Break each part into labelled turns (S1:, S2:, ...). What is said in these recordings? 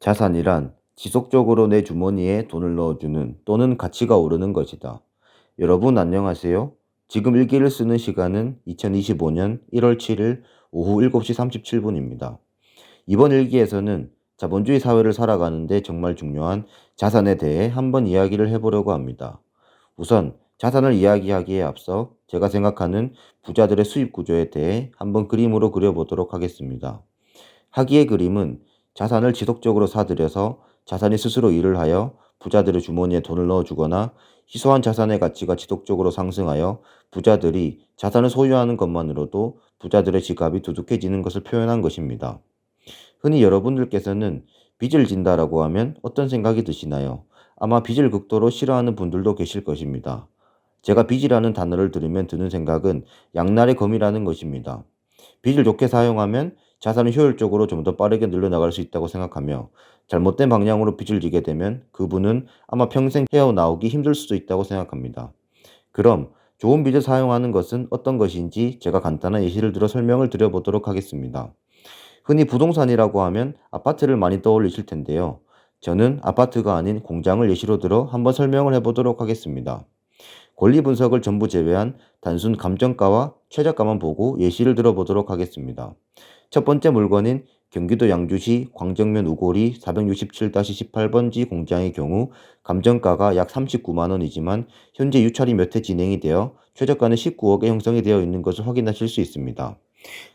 S1: 자산이란 지속적으로 내 주머니에 돈을 넣어주는 또는 가치가 오르는 것이다. 여러분 안녕하세요. 지금 일기를 쓰는 시간은 2025년 1월 7일 오후 7시 37분입니다. 이번 일기에서는 자본주의 사회를 살아가는데 정말 중요한 자산에 대해 한번 이야기를 해보려고 합니다. 우선 자산을 이야기하기에 앞서 제가 생각하는 부자들의 수입 구조에 대해 한번 그림으로 그려보도록 하겠습니다. 하기의 그림은 자산을 지속적으로 사들여서 자산이 스스로 일을 하여 부자들의 주머니에 돈을 넣어주거나 희소한 자산의 가치가 지속적으로 상승하여 부자들이 자산을 소유하는 것만으로도 부자들의 지갑이 두둑해지는 것을 표현한 것입니다. 흔히 여러분들께서는 빚을 진다라고 하면 어떤 생각이 드시나요? 아마 빚을 극도로 싫어하는 분들도 계실 것입니다. 제가 빚이라는 단어를 들으면 드는 생각은 양날의 검이라는 것입니다. 빚을 좋게 사용하면 자산을 효율적으로 좀 더 빠르게 늘려나갈 수 있다고 생각하며 잘못된 방향으로 빚을 지게 되면 그분은 아마 평생 헤어나오기 힘들 수도 있다고 생각합니다. 그럼 좋은 빚을 사용하는 것은 어떤 것인지 제가 간단한 예시를 들어 설명을 드려보도록 하겠습니다. 흔히 부동산이라고 하면 아파트를 많이 떠올리실 텐데요. 저는 아파트가 아닌 공장을 예시로 들어 한번 설명을 해보도록 하겠습니다. 권리 분석을 전부 제외한 단순 감정가와 최저가만 보고 예시를 들어보도록 하겠습니다. 첫 번째 물건인 경기도 양주시 광정면 우골이 467-18번지 공장의 경우 감정가가 약 39만 원이지만 현재 유찰이 몇 해 진행이 되어 최저가는 19억에 형성이 되어 있는 것을 확인하실 수 있습니다.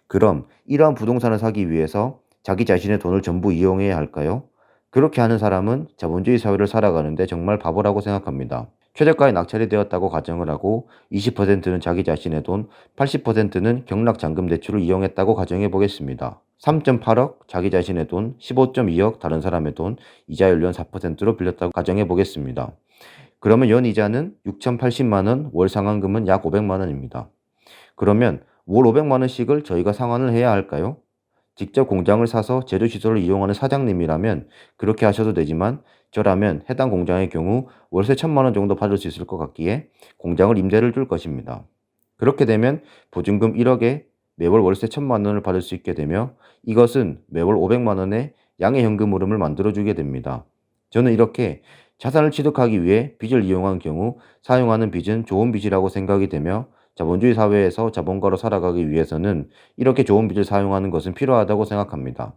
S1: 그럼 이러한 부동산을 사기 위해서 자기 자신의 돈을 전부 이용해야 할까요? 그렇게 하는 사람은 자본주의 사회를 살아가는데 정말 바보라고 생각합니다. 최저가에 낙찰이 되었다고 가정을 하고 20%는 자기 자신의 돈, 80%는 경락잔금 대출을 이용했다고 가정해 보겠습니다. 3.8억 자기 자신의 돈, 15.2억 다른 사람의 돈, 이자율 연 4%로 빌렸다고 가정해 보겠습니다. 그러면 연 이자는 6,080만 원, 월 상환금은 약 500만 원입니다. 그러면 월 500만 원씩을 저희가 상환을 해야 할까요? 직접 공장을 사서 재료시설을 이용하는 사장님이라면 그렇게 하셔도 되지만 저라면 해당 공장의 경우 월세 1,000만 원 정도 받을 수 있을 것 같기에 공장을 임대를 줄 것입니다. 그렇게 되면 보증금 1억에 매월 월세 1,000만 원을 받을 수 있게 되며 이것은 매월 500만 원의 양의 현금 흐름을 만들어주게 됩니다. 저는 이렇게 자산을 취득하기 위해 빚을 이용한 경우 사용하는 빚은 좋은 빚이라고 생각이 되며 자본주의 사회에서 자본가로 살아가기 위해서는 이렇게 좋은 빚을 사용하는 것은 필요하다고 생각합니다.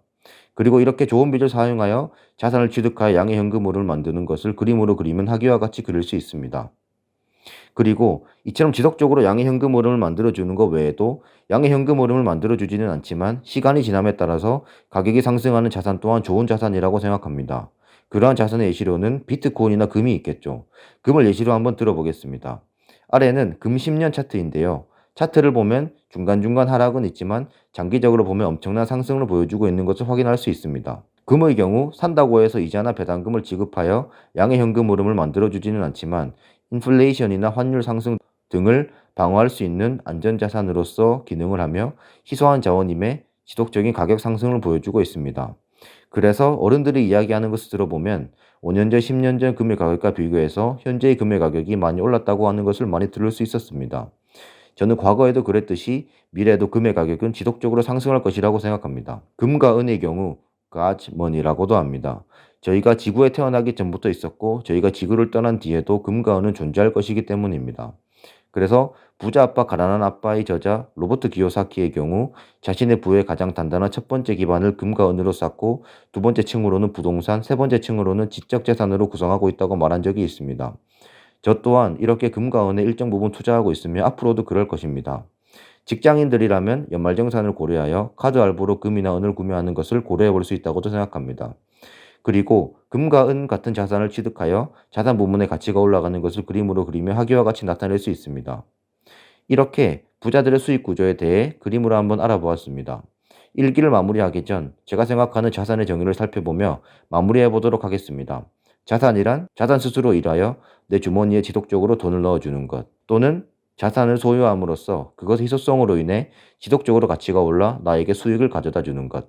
S1: 그리고 이렇게 좋은 빚을 사용하여 자산을 취득하여 양의 현금흐름을 만드는 것을 그림으로 그리면 하기와 같이 그릴 수 있습니다. 그리고 이처럼 지속적으로 양의 현금 흐름을 만들어주는 것 외에도 양의 현금 흐름을 만들어주지는 않지만 시간이 지남에 따라서 가격이 상승하는 자산 또한 좋은 자산이라고 생각합니다. 그러한 자산의 예시로는 비트코인이나 금이 있겠죠. 금을 예시로 한번 들어보겠습니다. 아래는 금 10년 차트인데요. 차트를 보면 중간중간 하락은 있지만 장기적으로 보면 엄청난 상승을 보여주고 있는 것을 확인할 수 있습니다. 금의 경우 산다고 해서 이자나 배당금을 지급하여 양의 현금 흐름을 만들어주지는 않지만 인플레이션이나 환율 상승 등을 방어할 수 있는 안전자산으로서 기능을 하며 희소한 자원임에 지속적인 가격 상승을 보여주고 있습니다. 그래서 어른들이 이야기하는 것을 들어보면 5년 전, 10년 전 금의 가격과 비교해서 현재의 금의 가격이 많이 올랐다고 하는 것을 많이 들을 수 있었습니다. 저는 과거에도 그랬듯이 미래에도 금의 가격은 지속적으로 상승할 것이라고 생각합니다. 금과 은의 경우 가치머니라고도 합니다. 저희가 지구에 태어나기 전부터 있었고 저희가 지구를 떠난 뒤에도 금과 은은 존재할 것이기 때문입니다. 그래서 부자 아빠 가난한 아빠의 저자 로버트 기요사키의 경우 자신의 부의 가장 단단한 첫 번째 기반을 금과 은으로 쌓고 두 번째 층으로는 부동산, 세 번째 층으로는 지적 재산으로 구성하고 있다고 말한 적이 있습니다. 저 또한 이렇게 금과 은에 일정 부분 투자하고 있으며 앞으로도 그럴 것입니다. 직장인들이라면 연말정산을 고려하여 카드 할부로 금이나 은을 구매하는 것을 고려해 볼 수 있다고도 생각합니다. 그리고 금과 은 같은 자산을 취득하여 자산 부문의 가치가 올라가는 것을 그림으로 그리며 하기와 같이 나타낼 수 있습니다. 이렇게 부자들의 수익 구조에 대해 그림으로 한번 알아보았습니다. 일기를 마무리하기 전 제가 생각하는 자산의 정의를 살펴보며 마무리해 보도록 하겠습니다. 자산이란 자산 스스로 일하여 내 주머니에 지속적으로 돈을 넣어주는 것 또는 자산을 소유함으로써 그것의 희소성으로 인해 지속적으로 가치가 올라 나에게 수익을 가져다 주는 것.